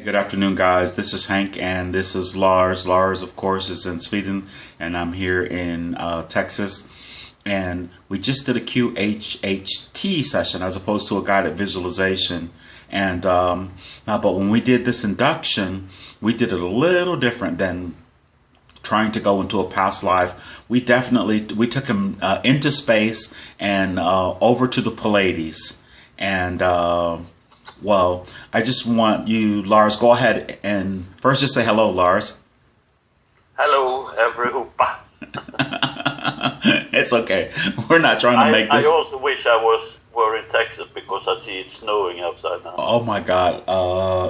good afternoon, guys. This is Hank, and this is Lars. Lars, of course, is in Sweden, and I'm here in Texas. And we just did a QHHT session as opposed to a guided visualization. And but when we did this induction, we did it a little different than trying to go into a past life. We took him into space and over to the Pleiades. And well, I just want you, Lars, go ahead and first just say hello, Lars. Hello, everyone. It's okay. We're not trying to make this. I also wish I were in Texas because I see it snowing outside now. Oh my God!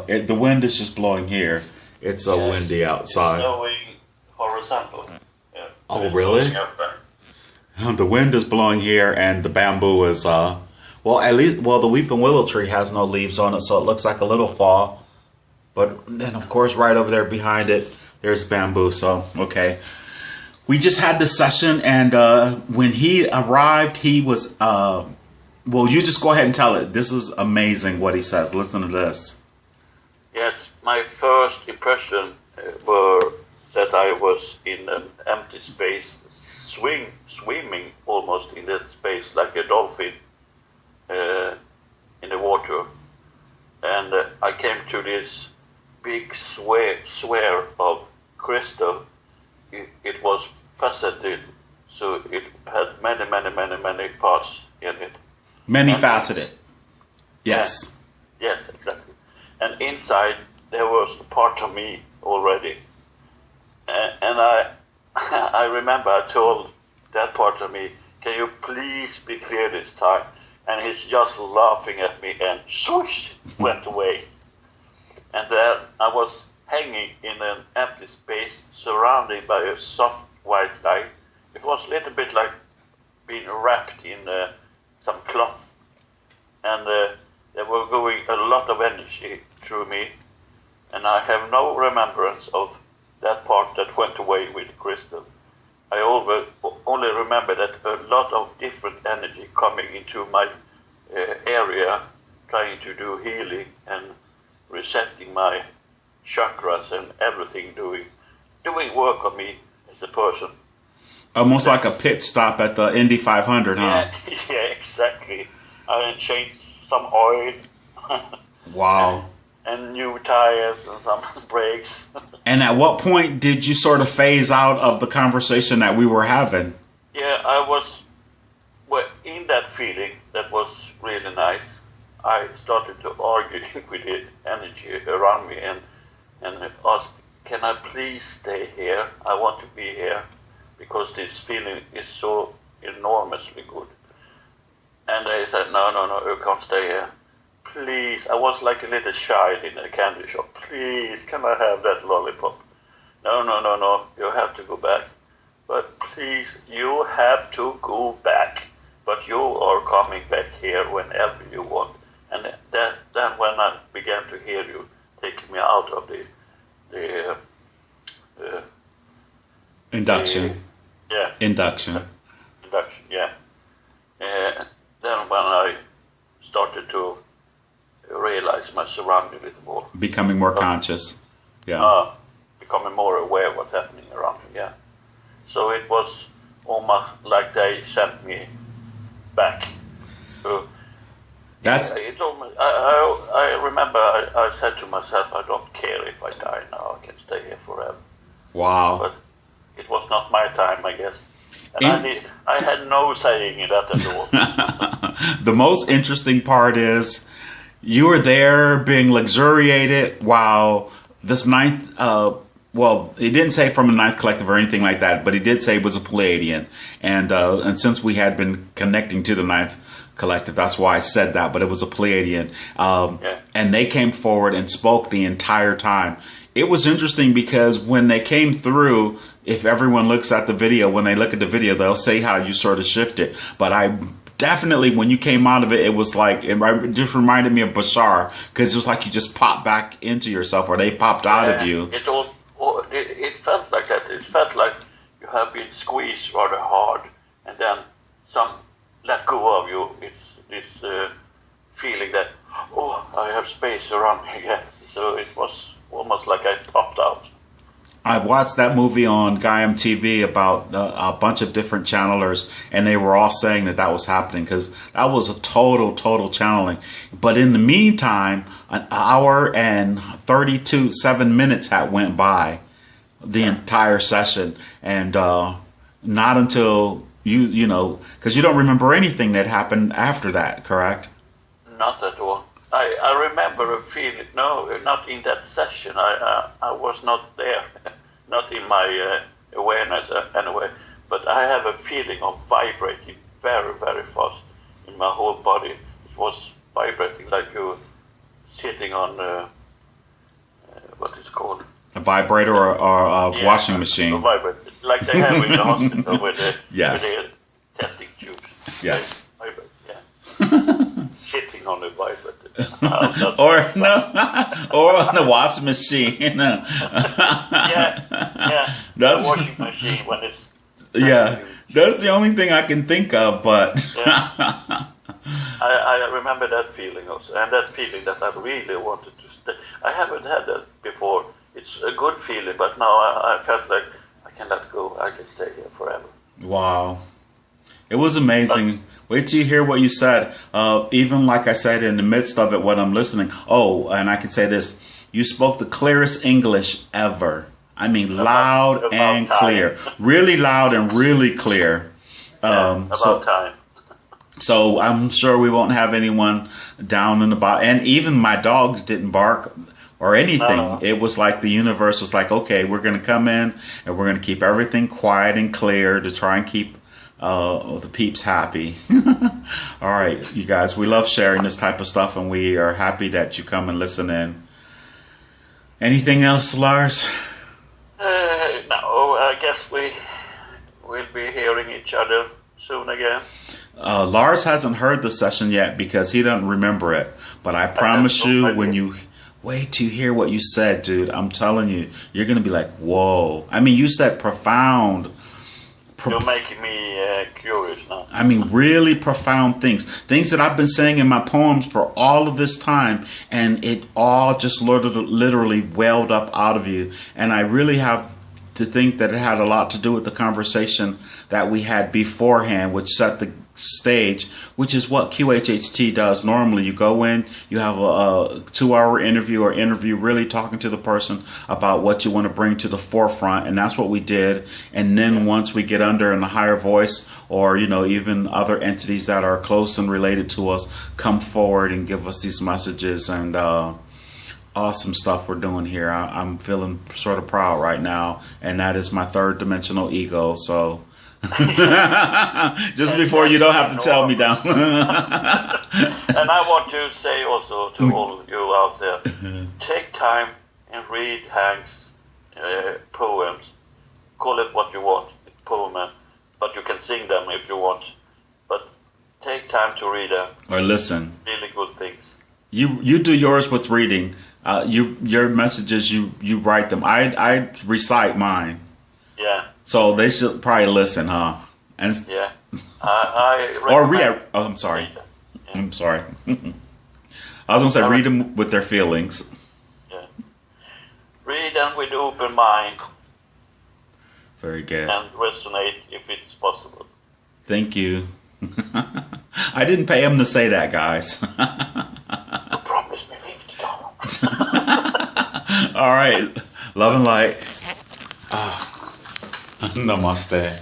The wind is just blowing here. It's windy outside. It's snowing horizontal. Yeah. Oh really? The wind is blowing here, and the bamboo is the weeping willow tree has no leaves on it, so it looks like a little fall. But then, of course, right over there behind it, there's bamboo. So okay. We just had this session, and when he arrived, he was, well, you just go ahead and tell it. This is amazing what he says. Listen to this. Yes, my first impression were that I was in an empty space, swimming almost in that space like a dolphin in the water. And I came to this big sphere of crystal. It was faceted, so it had many parts in it. Many-faceted. Yes. Yes, exactly. And inside there was a part of me already. And I remember I told that part of me, "Can you please be clear this time?" And he's just laughing at me, and swoosh, went away. And then I was hanging in an empty space, surrounded by a soft white light. It was a little bit like being wrapped in some cloth, and there were going a lot of energy through me, and I have no remembrance of that part that went away with the crystal. I only remember that a lot of different energy coming into my area, trying to do healing and resetting my chakras and everything, doing work on me as a person. Almost like a pit stop at the Indy 500, huh? Yeah, exactly. I changed some oil. Wow. And new tires and some brakes. And at what point did you sort of phase out of the conversation that we were having? Yeah, I was in that feeling that was really nice. I started to argue with the energy around me and asked, "Can I please stay here? I want to be here because this feeling is so enormously good." And they said, no, you can't stay here. Please, I was like a little child in a candy shop. Please, can I have that lollipop? No, you have to go back. But please, you have to go back. But you are coming back here whenever you want. And then when I began to hear you taking me out of the induction. Induction, yeah. Then when I started to realize my surroundings a little more. Becoming more conscious. Yeah. Becoming more aware of what's happening around me, yeah. So it was almost like they sent me back. That's. I remember I said to myself, I don't care if I die now, I can stay here forever. Wow. But it was not my time, I guess. And I had no saying in that at all. The most interesting part is you were there being luxuriated while this ninth, well, he didn't say from a ninth collective or anything like that, but he did say it was a Pleiadian. And since we had been connecting to the ninth collective, that's why I said that, but it was a Pleiadian. And they came forward and spoke the entire time. It was interesting because when they came through, if everyone looks at the video, when they look at the video, they'll say how you sort of shifted. But I definitely, when you came out of it, it was like, it just reminded me of Bashar, because it was like you just popped back into yourself, or they popped out of you. It felt like that. It felt like you have been squeezed rather hard, and then some let go of you. It's this feeling that, oh, I have space around me again. so it was almost like I popped out. I watched that movie on Guy MTV about a bunch of different channelers, and they were all saying that that was happening because that was a total channeling. But in the meantime, an hour and 7 minutes had went by the entire session, and not until you know, because you don't remember anything that happened after that, correct? Not at all. I remember a feeling. No, not in that session. I was not there, not in my awareness anyway. But I have a feeling of vibrating very fast in my whole body. It was vibrating like you were sitting on what is called a vibrator or a washing machine. A vibrator, like they have in the hospital with the, yes. with the testing tubes. Yes. Sitting on a vibrator. or on the washing machine. yeah. That's, the washing machine when it's that's the only thing I can think of. But I remember that feeling also, and that feeling that I really wanted to stay. I haven't had that before. It's a good feeling, but now I felt like I can let go. I can stay here forever. Wow, it was amazing. Wait till you hear what you said. Even like I said, in the midst of it, when I'm listening. Oh, and I can say this. You spoke the clearest English ever. I mean, loud and clear. Really loud and really clear. About time. So I'm sure we won't have anyone down in the bottom. And even my dogs didn't bark or anything. No. It was like the universe was like, okay, we're going to come in and we're going to keep everything quiet and clear to try and keep the peeps happy. All right, you guys, we love sharing this type of stuff, and we are happy that you come and listen in. Anything else, Lars? No, I guess we'll be hearing each other soon again. Lars hasn't heard the session yet because he doesn't remember it, but I promise you, when you wait to hear what you said, dude, I'm telling you, you're gonna be like, whoa. I mean, you said profound. You're making me curious now. I mean, really profound things that I've been saying in my poems for all of this time, and it all just literally welled up out of you. And I really have to think that it had a lot to do with the conversation that we had beforehand, which set the stage, which is what QHHT does. Normally you go in, you have a 2-hour interview really talking to the person about what you want to bring to the forefront, and that's what we did. And then once we get under in the higher voice, or even other entities that are close and related to us come forward and give us these messages, and awesome stuff we're doing here. I'm feeling sort of proud right now, and that is my third dimensional ego. So just before you don't have to tell me down. And I want to say also to all of you out there, take time and read Hank's poems. Call it what you want, poem, but you can sing them if you want. But take time to read them. Or listen. Really good things. You do yours with reading. Your messages, you write them. I recite mine. Yeah. So they should probably listen, huh? And yeah. I or read. Oh, I'm sorry. Yeah. I'm sorry. I was gonna say read them with their feelings. Yeah. Read them with open mind. Very good. And resonate if it's possible. Thank you. I didn't pay him to say that, guys. You promised me $50. All right. Love and light. Namaste.